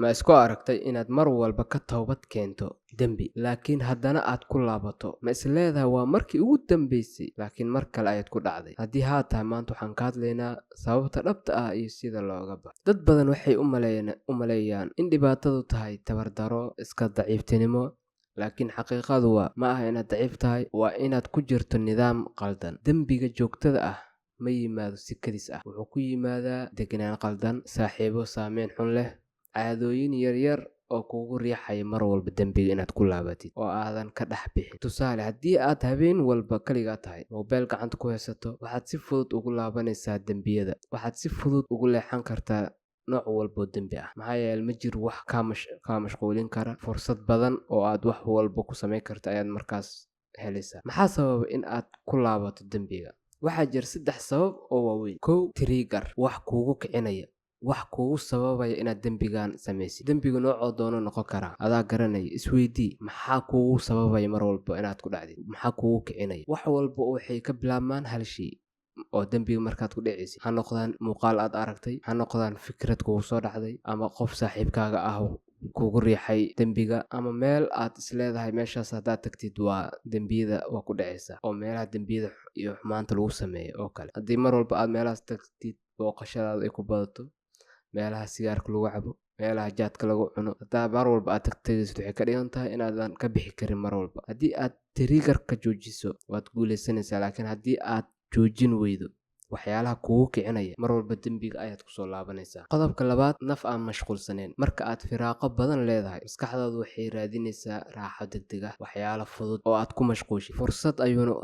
Ma isku aragtay inaad mar walba ka toobad keento dembi, laakiin haddana aad ku laabato? Ma is leedahay waa markii ugu dambeysay, laakiin mar kale ayaad ku dhacday? Haddii haa tahay, maanta waxaan ka hadlaynaa sababta dhabta ah iyo sida looga baxo. Dad badan waxay u maleeyaan in dhibaatadu tahay tabardaro, iska daciiftinimo, laakiin xaqiiqadu ma aha inaad daciif tahay, waa inaad ku jirto nidaam qaldan. Dembiga joogtada ah ma yimaado si kadis ah, wuxuu ku yimaadaa degnaan qaldan, saaxiibo saameyn xun leh, caadooyin yaryar oo kugu riixaya mar walba dembiga inaad ku laabatid oo aadan ka dhex bixin. Tusaale, haddii aad habeen walba kaligaa tahay, moobeel gacanta ku haysato, waxaad si fudud ugu laabanaysaa dembiyada. Waxaad si fudud ugu leexan kartaa nooc walbo dembi ah, maxaa yeelay ma jiro wax kaa mashquulin kara. Fursad badan oo aad wax walba ku samayn karta ayaad markaas helaysaa. Maxaa sababa in aad ku laabato dembiga? Waxaa jira 3 sabab oo waaweyn. 1. Trigger, wax kugu kicinaya, wax kugu sababaya inaad dembigan samaysid. dembiga noocoo doono noqon karaa, adaa garanaya. Isweydii, maxaa kugu sababaya mar walba inaad ku dhacdid? Maxaa kugu kicinaya? Wax walba waxay ka bilaabmaan hal shay oo dembiga markaad ku dhacaysid. Ha noqdaan muuqaal aad aragtay, ha noqdaan fikrad kugu soo dhacday, ama qof saaxiibkaaga ah kugu riixay dembiga, ama meel aad isleedahay meeshaas haddaad tagtid waa dembiyada waa ku dhacaysaa, oo meelaha dembiyada iyo xumaanta lagu sameeyo oo kale. Haddii mar walba aad meelahaas tagtid, booqashadaada ay ku badato, meelaha sigaarka lagu cabo, meelaha jaadka lagu cuno, haddaa mar walba aad tagtaysid, waxay ka dhigan tahay inaadan ka bixi karin mar walba. Haddii aad triggerka joojiso, waad guulaysanaysaa, laakiin haddii aad joojin weydo waxyaalaha kugu kicinaya, mar walba dembiga ayaad kusoo laabanaysaa. Qodobka 2. Naf aan mashquulsanayn. Marka aad firaaqo badan leedahay, maskaxdaadu waxay raadinaysaa raaxo degdeg ah, waxyaalo fudud oo aad ku mashquushid. Fursad ayuuna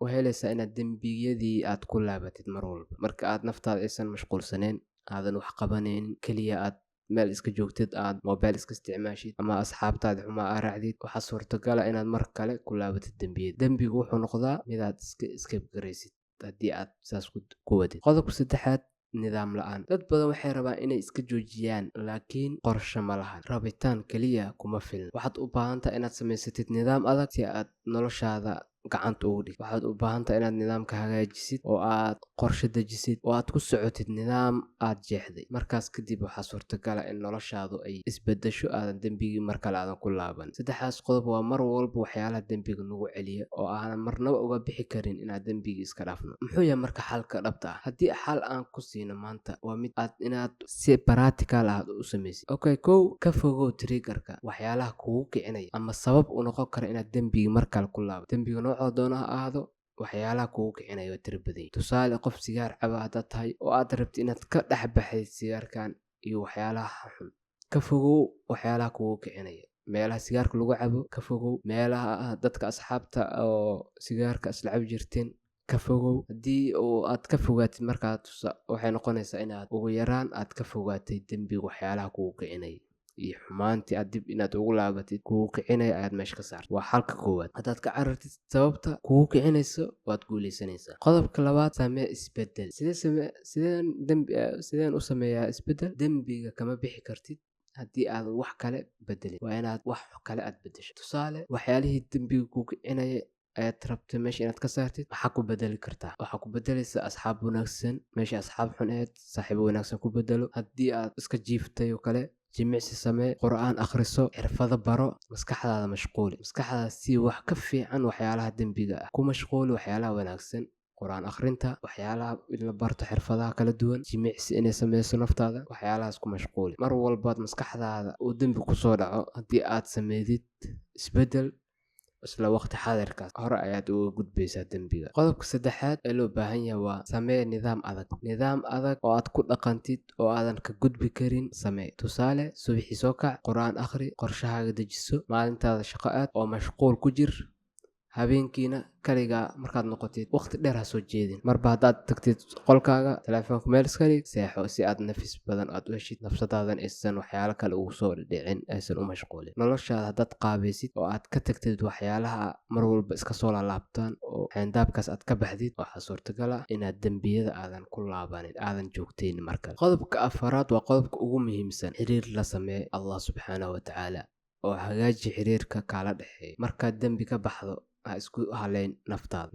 u helaysaa inaad dembiyadii aad ku laabatid mar walba. Marka aad naftaada aysan mashquulsanayn, aadan wax qabanaynin, keliya aad meel iska joogtid, aad moobeel iska isticmaashid, ama asxaabtaada xumaa aa raacdid, waxaa suurtagal ah inaad mar kale ku laabatid dembiyada. Dembigu wuxuu noqdaa midaad iska garaysid haddii aad saas ku wadid. Qodobka 3. Nidaam la'aan. Dad badan waxay rabaan inay iska joojiyaan, laakiin qorshe ma lahan. Rabitaan keliya kuma filna. Waxaad u baahan tahay inaad samaysatid nidaam adag si aad noloshaada gacanta ugu dhigtid. Waxaad u baahan tahay inaad nidaamka hagaajisid, oo aad qorshe dejisid, oo aad ku socotid nidaam aad jeexday. Markaas kadib waxaa suurtagal ah in noloshaadu ay isbedesho, aadan dembigii mar kale aadan ku laaban. 3daas qodob waa mar walba waxyaalaha dembiga nagu celiya, oo aanan marnaba uga bixi karin inaad dembigii iska dhaafno. Muxuu yahay marka xalka dhabta ah? Haddii xal aan ku siino maanta, waa mid inaad si practical ah u samaysid. 1. Ka fogow triggerka, waxyaalaha kugu kicinaya ama sabab u noqon kara inaad dembigii mar kale ku laabato. dembiga noocoo doono ha ahaado, waxyaalaha kugu kicinaya waa tiro badan. Tusaale, qof sigaar caba haddaad tahay oo aad rabtid inaad ka dhex baxdid sigaarkan iyo waxyaalaha xun, ka fogow waxyaalaha kugu kicinaya. meelaha sigaarka lagu cabo ka fogow, meelaha dadka asxaabta oo sigaarka isla cabi jirteen ka fogow. Haddii aad ka fogaatid markaad waxay noqonaysaa inaad ugu yaraan aad ka fogaatay dembiga waxyaalaha kugu kicinaya iyo xumaantii aad dib inaad ugu laabatid kugu kicinaya ayaad meesha ka saartid. Waa xalka 1. haddaad ka carartid sababta kugu kicinayso, waad guulaysanaysaa. Qodobka 2. Samee isbedel. sideen u sameeyaa isbedel? Dembiga kama bixi kartid haddii aad wax kale bedelin. waa inaad wax kale aad bedesho. Tusaale, waxyaalihii dembiga kugu kicinaya ayaad rabtay meesha inaad ka saartid, waxaa ku bedeli kartaa. waxaa ku bedelaysaa asxaab wanaagsan. meesha asxaab xun ahayd, saaxiibo wanaagsan ku bedelo. haddii aad iska jiiftay oo kale, jimicsi samee, qur'aan akhriso, xirfado baro, maskaxdaada mashquuli. maskaxdaada si wax ka fiican waxyaalaha dembiga ah ku mashquuli waxyaalaha wanaagsan. qur'aan akhrinta, waxyaalaha in la barto xirfadaha kala duwan, jimicsi inay sameyso naftaada, waxyaalahaas ku mashquuli. mar walbaad maskaxdaada uu dembi kusoo dhaco, haddii aad sameydid isbedel isla waqti xaadirkaas, hore ayaad uga gudbaysaa dembiga. Qodobka 3 ee loo baahan yahay waa samee nidaam adag oo aad ku dhaqantid oo aadan ka gudbi karin. samee. Tusaale, subaxii soo kac, qur'aan akhri, qorshahaaga dejiso, maalintaada shaqo aad oo mashquul ku jir. habeenkiina kaligaa markaad noqotid, waqti dheer ha soo jeedin. marba haddaad tagtid qolkaaga, telefoonka meel iska dhig, seexo si aad nafis badan aad u heshid, nafsadaadan aysan waxyaalo kale ugu soo dhicin, aysan u mashquulin. noloshaada haddaad qaabaysid oo aad ka tagtid waxyaalaha mar walba iska soo laalaabtaan, oo xayndaabkaas aad ka baxdid, waxaa suurtagal ah inaad dembiyada aadan ku laabanin, aadan joogtaynin mar kale. Qodobka 4 waa qodobka ugu muhiimsan. xiriir la samee Allah subxaanahu wa tacaala, oo hagaaji xiriirka kala dhexeeya. markaad dembi ka baxdo, ha isku haleyn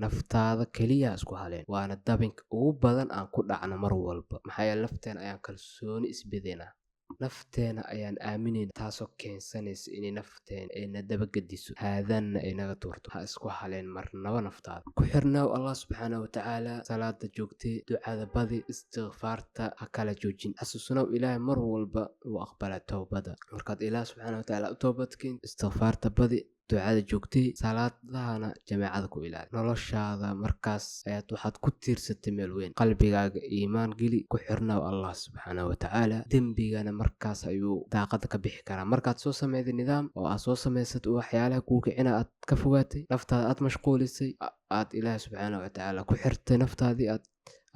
naftaada keliya isku haleyn. waana dabinka ugu badan aan ku dhacno mar walba, maxaa yeele nafteena ayaan kalsooni isbidinaa. nafteena ayaan aaminayn taasoo keensanaysa inay nafteena ayna dabagediso haadanna ay naga tuurto. Ha isku haleen marnaba naftaada. Ku xirnaaw Allah subxaanahu watacaala, salaada joogtay, ducada badi, istikfaarta ha kala joojin. xasuusnow ilaahay mar walba uu aqbala towbada. markaad ilaah subxaanahu watacaala u toobadkeen, istikfaarta badi, ducada joogtay, salaadahana jamaacada ku ilaali. noloshaada markaas ayaad waxaad ku tiirsatay meel weyn. qalbigaaga iimaan geli, ku xirnaaw Allah subxaanahu watacaala. dembigana markaas ayuu daaqada ka bixi karaa. markaad soo samayday nidaam oo aad soo samaysad waxyaalaha kuu kicina aad ka fogaatay, naftaada aad mashquulisay, aad ilaah subxaanahu watacaala ku xirtay naftaadii,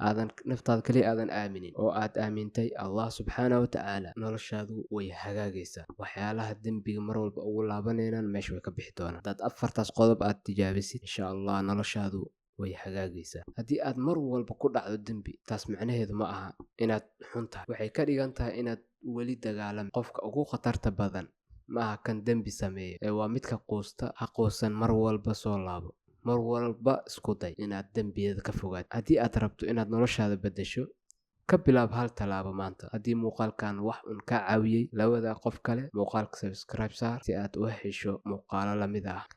aadan naftaada kaliya aadan aaminin oo aad aamintay Allah subxaanahu watacaala, noloshaadu way hagaagaysaa. waxyaalaha dembiga mar walba ugu laabanaynan meesha way ka bixi doonaan. haddaad afartaas qodob aad tijaabisid, insha Allah noloshaadu way hagaagaysaa. haddii aad mar walba ku dhacdo dembi, taas macnaheedu ma aha inaad xun tahay. waxay ka dhigan tahay inaad weli dagaalami. qofka ugu khatarta badan ma aha kan dembi sameeya, ee waa midka quusta. ha quusan, mar walba soo laabo. mar walba isku day inaad dembiyada ka fogaad. haddii aad rabto inaad noloshaada beddesho, ka bilaab hal tallaabo maanta. haddii muuqaalkan wax un ka caawiyey, la wadaag qof kale. muuqaalka subscribe saar si aad u hesho muuqaalo lamid ah.